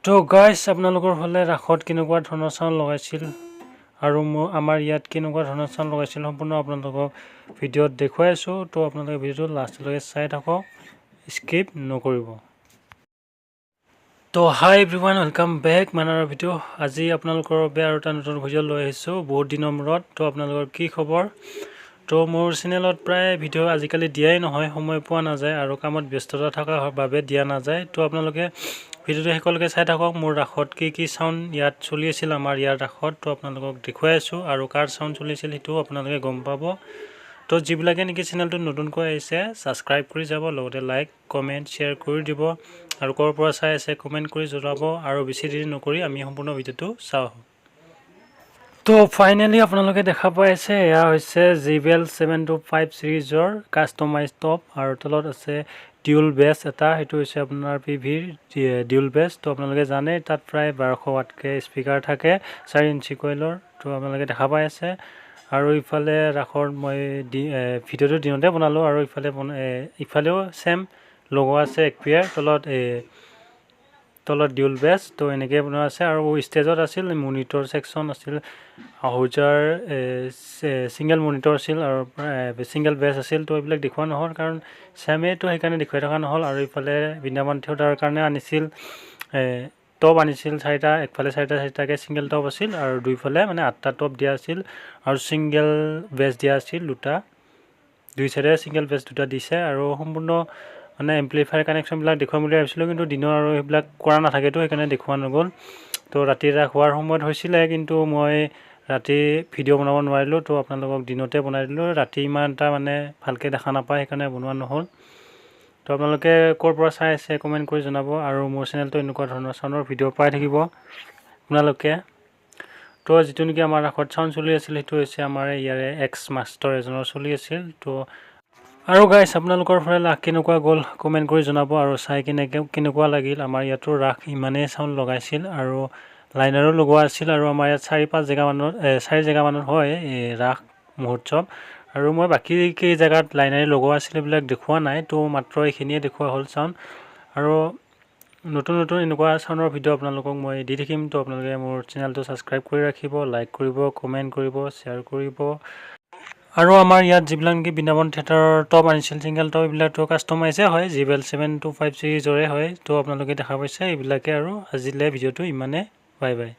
তো গাইছ আপোনালোকৰ ফালে ৰাসত কেনেকুৱা ধৰণৰ চাউণ্ড লগাইছিল আৰু আমাৰ ইয়াত কেনেকুৱা ধৰণৰ চাউণ্ড লগাইছিল সম্পূৰ্ণ আপোনালোকক ভিডিঅ'ত দেখুৱাই আছোঁ। তো আপোনালোকে ভিডিঅ'টো লাষ্টলৈকে চাই থাকক, স্কিপ নকৰিব। তো হাই এভৰিৱান, ৱেলকাম বেক মানাৰৰ ভিডিঅ'। আজি আপোনালোকৰ বাবে আৰু এটা নতুন ভিডিঅ' লৈ আহিছোঁ বহুত দিনৰ মূৰত। তো আপোনালোকৰ কি খবৰ? তো মোৰ চেনেলত প্ৰায় ভিডিঅ' আজিকালি দিয়াই নহয়, সময় পোৱা নাযায় আৰু কামত ব্যস্ততা থকাৰ বাবে দিয়া নাযায়। তো আপোনালোকে ভিডিঅ'টো শেষলৈকে চাই থাকক। মোৰ ৰাসত কি চাউণ্ড ইয়াত চলি আছিল আমাৰ ইয়াৰ ৰাসত, তো আপোনালোকক দেখুৱাই আছোঁ আৰু কাৰ চাউণ্ড চলিছিল সেইটোও আপোনালোকে গম পাব। তো যিবিলাকে নেকি চেনেলটো নতুনকৈ আহিছে ছাবস্ক্ৰাইব কৰি যাব, লগতে লাইক কমেণ্ট শ্বেয়াৰ কৰি দিব আৰু ক'ৰ পৰা চাই আছে কমেণ্ট কৰি জনাব। আৰু বেছি দেৰি নকৰি আমি সম্পূৰ্ণ ভিডিঅ'টো চাওঁ। তো ফাইনেলি আপোনালোকে দেখা পাই আছে, এয়া হৈছে JBL 725 চিৰিজৰ কাষ্টমাইজ টপ আৰু তলত আছে ডিউল বেছ এটা, সেইটো হৈছে আপোনাৰ PVৰ ডিউল বেছ। তো আপোনালোকে জানে তাত প্ৰায় 1200 ৱাটকৈ স্পীকাৰ থাকে 4 ইঞ্চি কইলৰ। তো আপোনালোকে দেখা পাই আছে আৰু ইফালে ৰাসৰ মই ভিডিঅ'টো দিনতে বনালোঁ আৰু ইফালেও ছেম লগোৱা আছে একুৱেৰ তলত ডিউল বেছ। তো এনেকৈ বনোৱা আছে আৰু ষ্টেজত আছিল মনিটৰ ছেকশ্যন আছিল, আহুজাৰ ছিংগল মনিটৰ আছিল আৰু ছিংগল বেছ আছিল। তো এইবিলাক দেখুওৱা নহ'ল কাৰণ ছেমেই, তো সেইকাৰণে দেখুৱাই থকা নহ'ল। আৰু ইফালে বৃন্দাবন থিয়েটাৰৰ কাৰণে আনিছিল টপ আনিছিল 4টা, একফালে 4টাকৈ ছিংগল টপ আছিল আৰু দুইফালে মানে 8টা টপ দিয়া আছিল আৰু ছিংগল বেছ দিয়া আছিল 2টা, দুই চাইডে ছিংগল বেছ 2টা দিছে। আৰু সম্পূৰ্ণ মানে এম্প্লিফায়াৰ কানেকশ্যনবিলাক দেখুৱাম বুলি ভাবিছিলোঁ, কিন্তু দিনৰ আৰু সেইবিলাক কৰা নাথাকেতো, সেইকাৰণে দেখুওৱা নগ'ল। তো ৰাতি ৰাস হোৱাৰ সময়ত হৈছিলে, কিন্তু মই ৰাতি ভিডিঅ' বনাব নোৱাৰিলোঁ। তো আপোনালোকক দিনতে বনাই দিলোঁ, ৰাতি ইমান এটা মানে ভালকৈ দেখা নাপায়, সেইকাৰণে বনোৱা নহ'ল। তো আপোনালোকে ক'ৰ পৰা চাই আছে কমেণ্ট কৰি জনাব আৰু মোৰ চেনেলটো এনেকুৱা ধৰণৰ চাউণ্ডৰ ভিডিঅ' পাই থাকিব আপোনালোকে। তো যিটো নেকি আমাৰ ৰাসত চাউণ্ড চলি আছিল সেইটো হৈছে আমাৰ ইয়াৰে এক্স মাষ্টৰ এজনৰ চলি আছিল। তো আৰু গাইছ আপোনালোকৰ ফালে ৰাস কেনেকুৱা গ'ল কমেণ্ট কৰি জনাব আৰু চাই কেনেকুৱা লাগিল। আমাৰ ইয়াতো ৰাস ইমানেই চাউণ্ড লগাইছিল আৰু লাইনাৰো লগোৱা আছিল আৰু আমাৰ ইয়াত 4 জেগামানত হয় ৰাস মহোৎসৱ। আৰু মই বাকী জেগাত লাইনাৰী লগোৱা আছিল এইবিলাক দেখুওৱা নাই, তো মাত্ৰ এইখিনিয়ে দেখুওৱা হ'ল চাউণ্ড। আৰু নতুন এনেকুৱা চাউণ্ডৰ ভিডিঅ' আপোনালোকক মই দি থাকিম। তো আপোনালোকে মোৰ চেনেলটো ছাবস্ক্ৰাইব কৰি ৰাখিব, লাইক কৰিব, কমেণ্ট কৰিব, শ্বেয়াৰ কৰিব। আৰু আমাৰ ইয়াত যিবিলাক নেকি বৃন্দাবন থিয়েটাৰৰ টপ আনিছিল ছিংগল টপ, এইবিলাকতো কাষ্টমাইজে হয়, JBL 725 চিৰিজৰে হয়। তো আপোনালোকে দেখা পাইছে এইবিলাকে। আৰু আজিলৈ ভিডিঅ'টো ইমানে, বাই বাই।